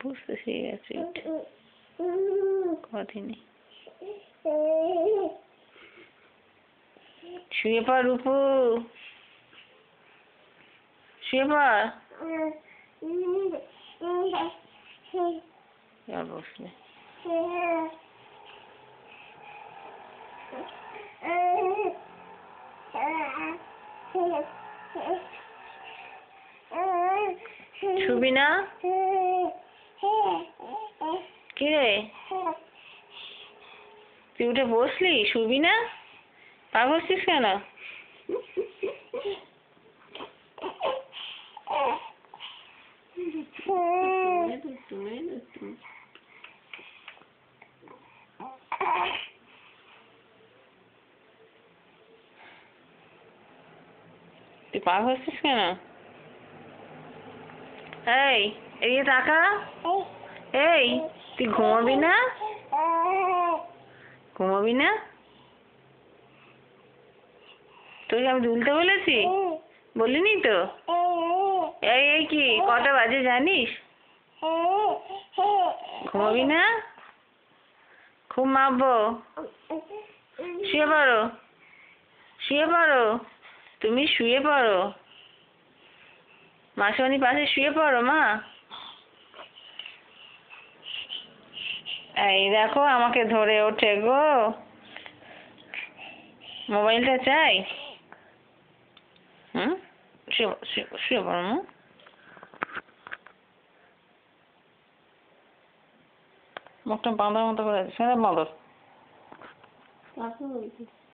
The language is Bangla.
বুঝতে শিখে গেছি কদিনই। শুয়ে পড় রূপু, শুয়ে পড়। আর বসলে শুবি না? কি রে, তুই উঠে বসলি? শুবি না? পা ঘষছিস কেন? তুই পা ঘষছিস কেন? এই এদিকে তাকা। এই তুই ঘুমাবি না? ঘুমাবি না? তোকে আমি দুলতে বলেছি? বলিনি তো? এই এই কি কটা বাজে জানিস? ঘুমাবি না? ঘুমাবো। শুয়ে পড়ো, শুয়ে পড়ো, তুমি শুয়ে পড়ো। মাসিমণির পাশে শুয়ে পড়ো মা। এই দেখো আমাকে ধরে ওঠে গো। মোবাইলটা চাই? হুম, শুয়ে পড়ো মা। মুখটা বাঁধার মতো করে আছে, বাঁধো।